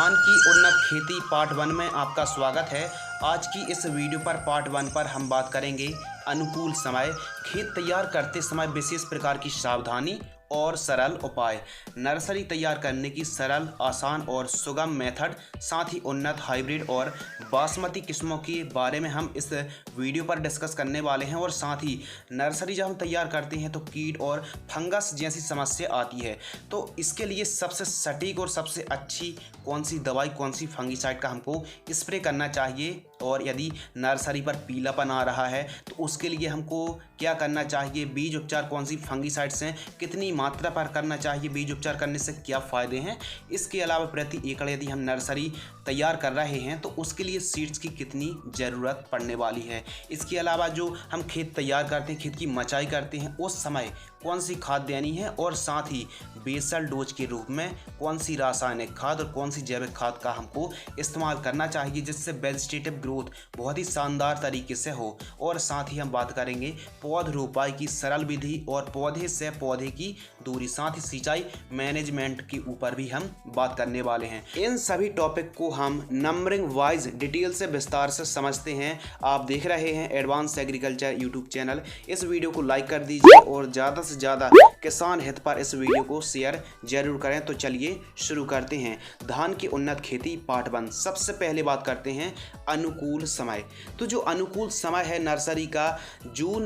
धान की उन्नत खेती पार्ट 1 में आपका स्वागत है। आज की इस वीडियो पर पार्ट 1 पर हम बात करेंगे अनुकूल समय, खेत तैयार करते समय विशेष प्रकार की सावधानी और सरल उपाय, नर्सरी तैयार करने की सरल, आसान और सुगम मेथड, साथ ही उन्नत हाइब्रिड और बासमती किस्मों के बारे में हम इस वीडियो पर डिस्कस करने वाले हैं। और साथ ही नर्सरी जब हम तैयार करते हैं तो कीट और फंगस जैसी समस्या आती है, तो इसके लिए सबसे सटीक और सबसे अच्छी कौन सी दवाई, कौन सी फंगीसाइड का हमको स्प्रे करना चाहिए, और यदि नर्सरी पर पीलापन आ रहा है तो उसके लिए हमको क्या करना चाहिए, बीज उपचार कौन सी फंगीसाइड्स हैं, कितनी मात्रा पर करना चाहिए, बीज उपचार करने से क्या फ़ायदे हैं। इसके अलावा प्रति एकड़ यदि हम नर्सरी तैयार कर रहे हैं तो उसके लिए सीड्स की कितनी ज़रूरत पड़ने वाली है। इसके अलावा जो हम खेत तैयार करते हैं, खेत की मचाई करते हैं, उस समय कौन सी खाद देनी है, और साथ ही बेसल डोज के रूप में कौन सी रासायनिक खाद और कौन सी जैविक खाद का हमको इस्तेमाल करना चाहिए, जिससे वेजिटेटिव ग्रोथ बहुत ही शानदार तरीके से हो। और साथ ही हम बात करेंगे पौध रोपाई की सरल विधि और पौधे से पौधे की दूरी, साथ ही सिंचाई मैनेजमेंट के ऊपर भी हम बात करने वाले हैं। इन सभी टॉपिक को हम नंबरिंग वाइज डिटेल से विस्तार से समझते हैं। आप देख रहे हैं एडवांस एग्रीकल्चर यूट्यूब चैनल। इस वीडियो को लाइक कर दीजिए और ज़्यादा से ज़्यादा किसान हित पर इस वीडियो को शेयर जरूर करें। तो चलिए शुरू करते हैं धान की उन्नत खेती पार्ट 1। सबसे पहले बात करते हैं अनुकूल समय। तो जो अनुकूल समय है नर्सरी का, जून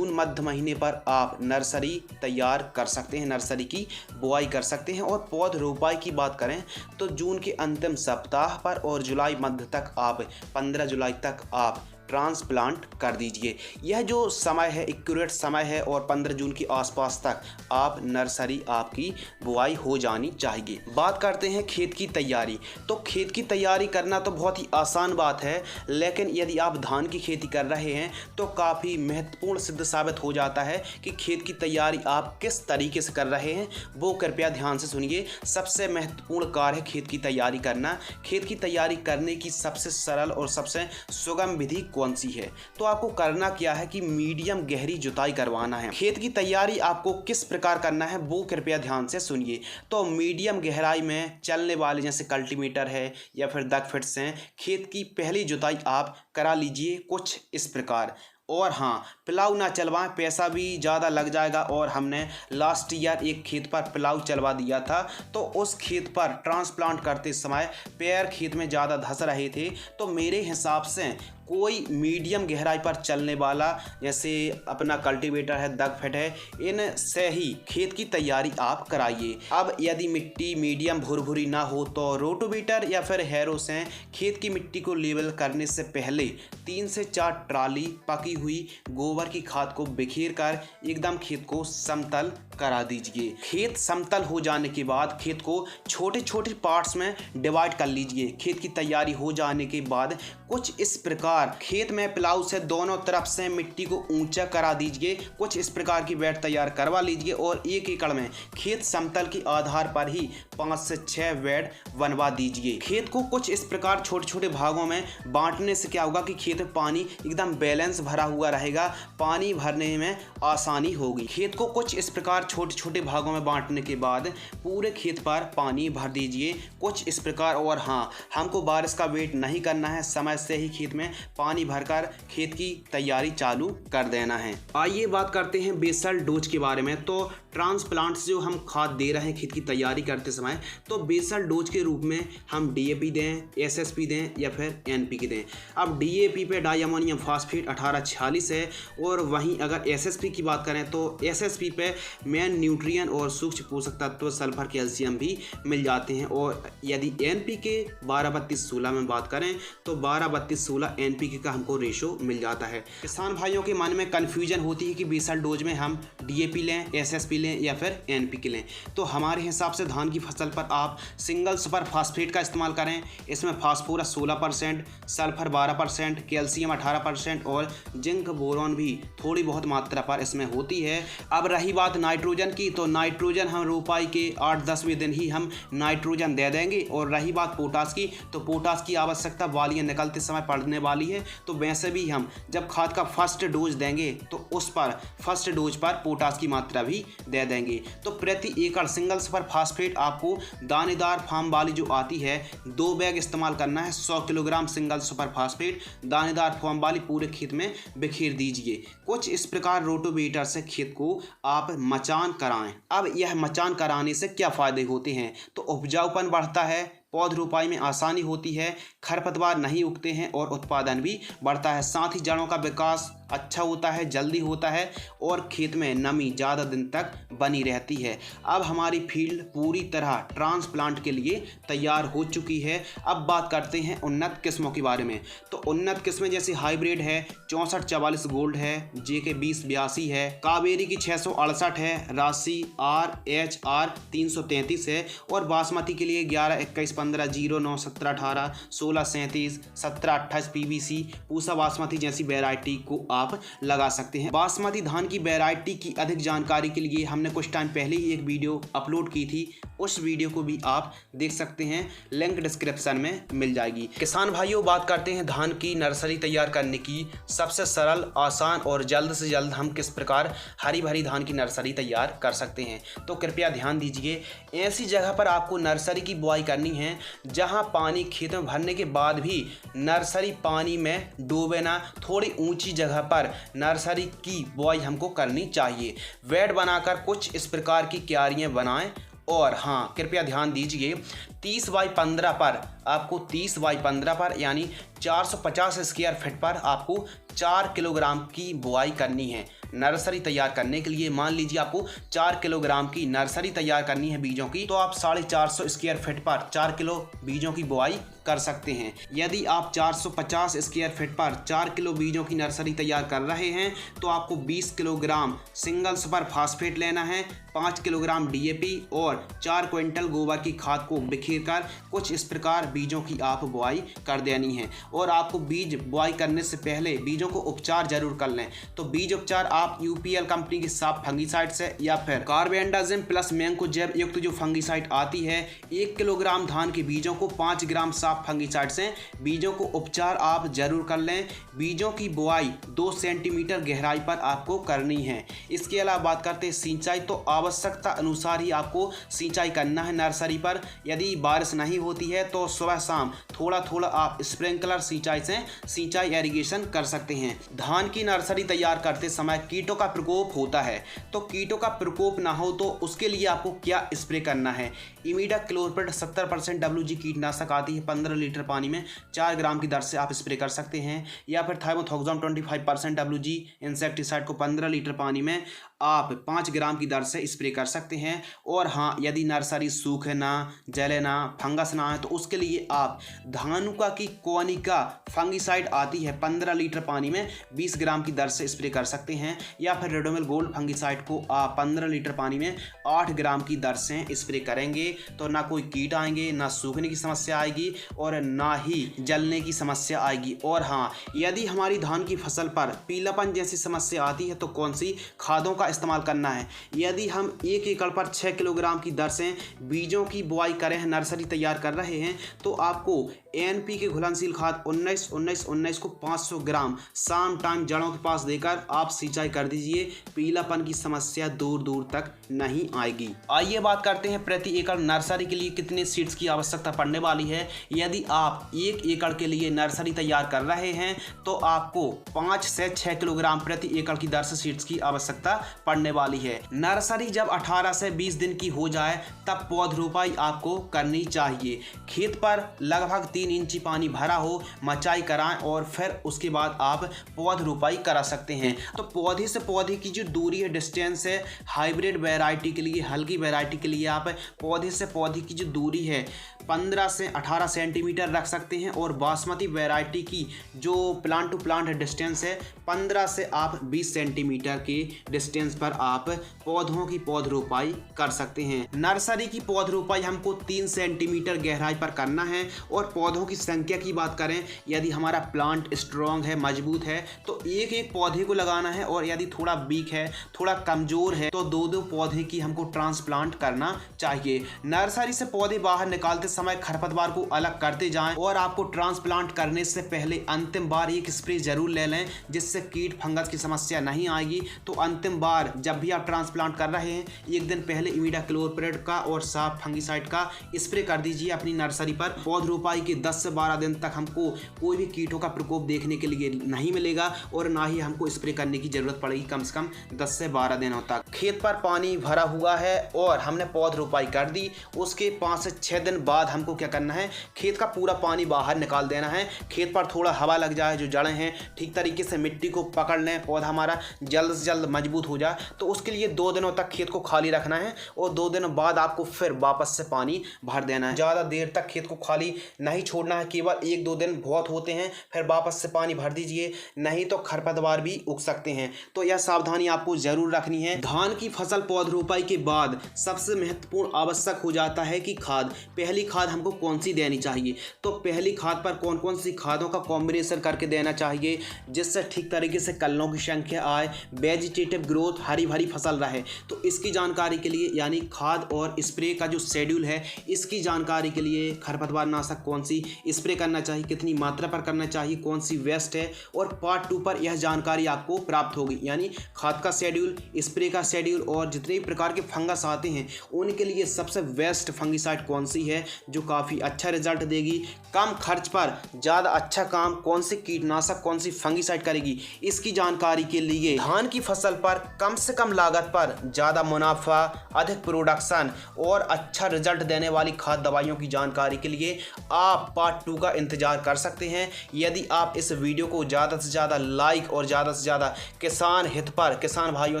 मध्य महीने पर आप नर्सरी तैयार कर सकते हैं, नर्सरी की बुआई कर सकते हैं। और पौध रोपाई की बात करें तो जून के अंतिम सप्ताह पर और जुलाई मध्य तक आप 15 जुलाई तक आप ट्रांसप्लांट कर दीजिए। यह जो समय है एक्यूरेट समय है, और 15 जून के आसपास तक आप नर्सरी आपकी बुआई हो जानी चाहिए। बात करते हैं खेत की तैयारी। तो खेत की तैयारी करना तो बहुत ही आसान बात है, लेकिन यदि आप धान की खेती कर रहे हैं तो काफ़ी महत्वपूर्ण सिद्ध साबित हो जाता है कि खेत की तैयारी आप किस तरीके से कर रहे हैं। वो कृपया ध्यान से सुनिए। सबसे महत्वपूर्ण कार्य है खेत की तैयारी करना। खेत की तैयारी करने की सबसे सरल और सबसे सुगम विधि कौन सी है? तो आपको करना क्या है कि मीडियम गहरी जुताई करवाना है। खेत की तैयारी आपको किस प्रकार करना है वो कृपया ध्यान से सुनिए। तो मीडियम गहराई में चलने वाले जैसे कल्टीमीटर है या फिर डग फिट्स हैं, खेत की पहली जुताई आप करा लीजिए कुछ इस प्रकार। और हाँ, प्लाऊ ना चलवाएं, पैसा भी ज़्यादा लग जाएगा। और हमने लास्ट ईयर एक खेत पर प्लाऊ चलवा दिया था, तो उस खेत पर ट्रांसप्लांट करते समय पैर खेत में ज़्यादा धंस रहे थे। तो मेरे हिसाब से कोई मीडियम गहराई पर चलने वाला जैसे अपना कल्टीवेटर है, दग फिट है, इन से ही खेत की तैयारी आप कराइए। अब यदि मिट्टी मीडियम भुरभुरी ना हो तो रोटोवेटर या फिर हैरो से खेत की मिट्टी को लेवल करने से पहले 3 से 4 ट्राली पकी हुई गोबर की खाद को बिखेर कर एकदम खेत को समतल करा दीजिए। खेत समतल हो जाने के बाद खेत को छोटे छोटे पार्ट्स में डिवाइड कर लीजिए। खेत की तैयारी हो जाने के बाद कुछ इस प्रकार खेत में प्लाऊ से दोनों तरफ से मिट्टी को ऊंचा करा दीजिए। कुछ इस प्रकार की बेड तैयार करवा लीजिए और 1 एकड़ में खेत समतल के आधार पर ही 5 से 6 बेड बनवा दीजिए। खेत को कुछ इस प्रकार छोटे छोटे भागों में बांटने से क्या होगा कि खेत में पानी एकदम बैलेंस भरा हुआ रहेगा, पानी भरने में आसानी होगी। खेत को कुछ इस प्रकार छोटे छोटे भागों में बांटने के बाद पूरे खेत पर पानी भर दीजिए कुछ इस प्रकार। और हाँ, हमको बारिश का वेट नहीं करना है, समय से ही खेत में पानी भरकर खेत की तैयारी चालू कर देना है। आइए बात करते हैं बेसल डोज के बारे में। तो ट्रांसप्लांट्स जो हम खाद दे रहे हैं खेत की तैयारी करते समय, तो बेसल डोज के रूप में हम DAP दें, SSP दें या फिर NPK दें। अब DAP पे डाई अमोनियम फास्फेट 1846 है, और वहीं अगर SSP की बात करें तो SSP पे मेन न्यूट्रिएंट और सूक्ष्म पोषक तत्व सल्फर कैल्शियम भी मिल जाते हैं। और यदि NPK 12-32-16 में बात करें तो 12-32-16 NPK का हमको रेशो मिल जाता है। किसान भाइयों के मन में कन्फ्यूजन होती है कि बेसल डोज में हम DAP लें, SSP लें या फिर NPK लें। तो हमारे हिसाब से धान की फसल पर आप सिंगल सुपर फास्फेट का इस्तेमाल करें। इसमें फास्फोरस 16%, सल्फर 12%, कैल्शियम 18% और जिंक बोरॉन भी थोड़ी बहुत मात्रा पर इसमें होती है। अब रही बात नाइट्रोजन की, तो नाइट्रोजन हम रोपाई के 8-10वें दिन ही हम नाइट्रोजन दे देंगे। और रही बात पोटास की, तो पोटास की आवश्यकता वालियाँ निकलते समय पड़ने वाली है, तो वैसे भी हम जब खाद का फर्स्ट डोज देंगे तो उस पर फर्स्ट डोज पर पोटास की मात्रा भी दे देंगे। तो प्रति एकड़ सिंगल सुपर फास्फेट आपको दानेदार फार्म वाली जो आती है 2 बैग इस्तेमाल करना है। 100 किलोग्राम सिंगल सुपर फास्फेट दानेदार फार्म वाली पूरे खेत में बिखेर दीजिए। कुछ इस प्रकार रोटोवेटर से खेत को आप मचान कराएं। अब यह मचान कराने से क्या फ़ायदे होते हैं? तो उपजाऊपन बढ़ता है, पौध रोपाई में आसानी होती है, खरपतवार नहीं उगते हैं और उत्पादन भी बढ़ता है। साथ ही जड़ों का विकास अच्छा होता है, जल्दी होता है और खेत में नमी ज़्यादा दिन तक बनी रहती है। अब हमारी फील्ड पूरी तरह ट्रांसप्लांट के लिए तैयार हो चुकी है। अब बात करते हैं उन्नत किस्मों के बारे में। तो उन्नत किस्में जैसे हाइब्रिड है 6444 गोल्ड है, JK 2082 है, कावेरी की 668 है, राशि RHR 333 है और बासमती के लिए 11 21 15 09 17 18 16 37 17 28 PBC पूसा बासमती जैसी वैरायटी को आप लगा सकते हैं। बासमती धान की वैरायटी की अधिक जानकारी के लिए हमने कुछ टाइम पहले ही एक वीडियो अपलोड की थी, उस वीडियो को भी आप देख सकते हैं, लिंक डिस्क्रिप्शन में मिल जाएगी। किसान भाइयों, बात करते हैं धान की नर्सरी तैयार करने की सबसे सरल, आसान और जल्द से जल्द हम किस प्रकार हरी भरी धान की नर्सरी तैयार कर सकते हैं। तो कृपया ध्यान दीजिए, ऐसी जगह पर आपको नर्सरी की बुआई करनी है जहां पानी खेत में भरने के बाद भी नर्सरी पानी में डूबे ना। थोड़ी ऊंची जगह पर नर्सरी की बुआई हमको करनी चाहिए। बेड बनाकर कुछ इस प्रकार की क्यारियां बनाएं और हाँ, कृपया ध्यान दीजिए 30 बाई 15 पर आपको 30 बाई 15 पर यानी 450 स्क्वायर फीट पर आपको 4 किलोग्राम की बुआई करनी है। नर्सरी तैयार करने के लिए मान लीजिए आपको 4 किलोग्राम की नर्सरी तैयार करनी है बीजों की, तो आप 450 स्क्वायर फीट पर 4 किलो बीजों की बुआई कर सकते हैं। यदि आप 450 स्क्वायर फीट पर 4 किलो बीजों की नर्सरी तैयार कर रहे हैं तो आपको 20 किलोग्राम सिंगल सुपर फास्फेट लेना है, 5 किलोग्राम DAP और 4 क्विंटल गोबर की खाद को बिखेर कर कुछ इस प्रकार बीजों की आप बुआई कर देनी है। और आपको बीज बुआई करने से पहले बीजों को उपचार जरूर कर लें। तो बीज उपचार आप UPL कंपनी की साफ फंगीसाइड से या फिर कार्बेंडाजिम प्लस मैंकोजेब युक्त जो फंगीसाइड आती है, 1 किलोग्राम धान के बीजों को 5 ग्राम साफ फंगीसाइड से बीजों को उपचार आप जरूर कर लें। बीजों की बुआई 2 सेंटीमीटर गहराई पर आपको करनी है। इसके अलावा बात करते हैं सिंचाई, तो आवश्यकता अनुसार ही आपको सिंचाई करना है नर्सरी पर। यदि बारिश नहीं होती है तो सुबह शाम थोड़ा थोड़ा आप स्प्रिंकलर सिंचाई से सिंचाई एरीगेशन कर सकते हैं। धान की नर्सरी तैयार करते समय कीटों का प्रकोप होता है, तो कीटों का प्रकोप ना हो तो उसके लिए आपको क्या स्प्रे करना है? इमिडाक्लोप्रिड 70% WG कीटनाशक आती है, 15 लीटर पानी में 4 ग्राम की दर से आप स्प्रे कर सकते हैं। या फिर थाइमोथोक्साम 25% WG इंसेक्टिसाइड को 15 लीटर पानी में आप 5 ग्राम की दर से स्प्रे कर सकते हैं। और हाँ, यदि नर्सरी सूखे ना, जले ना, फंगस ना है तो उसके लिए आप धानुका की कोनिका फंगीसाइड आती है, 15 लीटर पानी में 20 ग्राम की दर से स्प्रे कर सकते हैं। या फिर रेडोमिल गोल्ड फंगीसाइड को आप 15 लीटर पानी में 8 ग्राम की दर से स्प्रे करेंगे तो ना कोई कीट आएंगे, ना सूखने की समस्या आएगी और ना ही जलने की समस्या आएगी। और हाँ, यदि हमारी धान की फसल पर पीलापन जैसी समस्या आती है तो कौन सी खादों का इस्तेमाल करना है? यदि हम 1 एकड़ पर 6 किलोग्राम की दर से बीजों की बुआई करें हैं, नर्सरी तैयार कर रहे हैं, तो आपको NPK घुलनशील खाद 19-19-19 को 500 ग्राम शाम टाइम जड़ों के पास देकर आप सिंचाई कर दीजिए। पीलापन की समस्या दूर दूर तक नहीं आएगी। आइए बात करते हैं प्रति एकड़ नर्सरी के लिए कितने सीड्स की आवश्यकता पड़ने वाली है। यदि आप 1 एकड़ के लिए नर्सरी तैयार कर रहे हैं तो आपको 5 से 6 किलोग्राम प्रति एकड़ की दर से सीड्स की आवश्यकता पड़ने वाली है। नर्सरी जब 18 से 20 दिन की हो जाए तब पौध रोपाई आपको करनी चाहिए। खेत पर लगभग 3 इंची पानी भरा हो, मचाई कराएं और फिर उसके बाद आप पौध रोपाई करा सकते हैं। तो पौधे से पौधे की जो दूरी है, डिस्टेंस है, हाइब्रिड वैरायटी के लिए, हल्की वैरायटी के लिए आप पौधे से पौधे की जो दूरी है 15 से 18 सेंटीमीटर रख सकते हैं। और बासमती वैरायटी की जो प्लांट टू प्लांट डिस्टेंस है 15 से आप 20 सेंटीमीटर के डिस्टेंस पर आप पौधों की पौध रोपाई कर सकते हैं। नर्सरी की पौध रोपाई हमको 3 सेंटीमीटर गहराई पर करना है। और पौधों की संख्या की बात करें, यदि हमारा प्लांट स्ट्रॉन्ग है, मजबूत है तो एक एक पौधे को लगाना है। और यदि थोड़ा वीक है, थोड़ा कमजोर है तो 2-2 पौधे की हमको ट्रांसप्लांट करना चाहिए। नर्सरी से पौधे बाहर निकालते समय खरपतवार को अलग करते जाएं और आपको ट्रांसप्लांट करने से पहले अंतिम बार एक स्प्रे जरूर ले लें, जिससे कीट फंगस की समस्या नहीं आएगी। तो अंतिम बार पर जब भी आप ट्रांसप्लांट कर रहे हैं 1 दिन पहले इमिडाक्लोप्रिड का और साफ फंगिसाइड का स्प्रे कर दीजिए अपनी नर्सरी पर। पौध रोपाई के 10 से 12 दिन तक हमको कोई भी कीटों का प्रकोप देखने के लिए नहीं मिलेगा और ना ही हमको स्प्रे करने की जरूरत पड़ेगी कम से कम 10 से 12 दिनों तक। खेत पर पानी भरा हुआ है और हमने पौध रोपाई कर दी, उसके 5 से 6 दिन बाद हमको क्या करना है, खेत का पूरा पानी बाहर निकाल देना है। खेत पर थोड़ा हवा लग जाए, जो जड़ें हैं ठीक तरीके से मिट्टी को पकड़ लें, पौधा हमारा जल्द से जल्द मजबूत हो जाए, तो उसके लिए 2 दिनों तक खेत को खाली रखना है और 2 दिनों बाद आपको फिर वापस से पानी भर देना है। ज़्यादा देर तक खेत को खाली नहीं छोड़ना है, केवल 1-2 दिन बहुत होते हैं, फिर वापस से पानी भर दीजिए, नहीं तो खरपतवार भी उग सकते हैं। तो यह सावधानी आपको जरूर रखनी है। धान की फसल पौध रोपाई के बाद सबसे महत्वपूर्ण आवश्यक हो जाता है कि खाद। पहली खाद हमको कौन सी देनी चाहिए, तो पहली खाद पर कौन कौन सी खादों का कॉम्बिनेशन करके देना चाहिए जिससे ठीक तरीके से कलनों की संख्या आए, वेजिटेटिव ग्रोथ, हरी भरी फसल रहे। तो इसकी जानकारी के लिए यानी खाद और स्प्रे का जो शेड्यूल है, इसकी जानकारी के लिए खरपतवार नाशक कौन सी स्प्रे करना चाहिए, कितनी मात्रा पर करना चाहिए, कौन सी वेस्ट है, और पार्ट 2 पर यह जानकारी आपको प्राप्त होगी। यानी खाद का शेड्यूल, स्प्रे का शेड्यूल और जितने भी प्रकार के फंगस आते हैं उनके लिए सबसे बेस्ट फंगिसाइड कौन सी है जो काफ़ी अच्छा रिजल्ट देगी, कम खर्च पर ज़्यादा अच्छा काम कौन सी कीटनाशक कौन सी फंगिसाइड करेगी, इसकी जानकारी के लिए धान की फसल पर कम से कम लागत पर ज़्यादा मुनाफा, अधिक प्रोडक्शन और अच्छा रिजल्ट देने वाली खाद दवाइयों की जानकारी के लिए आप पार्ट 2 का इंतजार कर सकते हैं। यदि आप इस वीडियो को ज़्यादा से ज़्यादा लाइक और ज़्यादा से ज़्यादा किसान हित पर, किसान भाइयों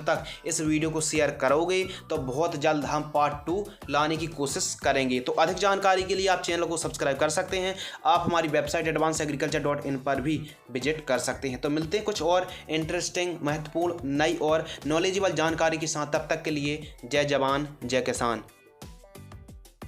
तक इस वीडियो को शेयर करोगे तो बहुत जल्द हम पार्ट 2 लाने की कोशिश करेंगे। तो अधिक जानकारी के लिए आप चैनल को सब्सक्राइब कर सकते हैं। आप हमारी वेबसाइट advancedagriculture.in पर भी विजिट कर सकते हैं। तो मिलते हैं कुछ और इंटरेस्टिंग, महत्वपूर्ण, नई और नॉलेजेबल जानकारी के साथ। तब तक के लिए जय जवान जय किसान।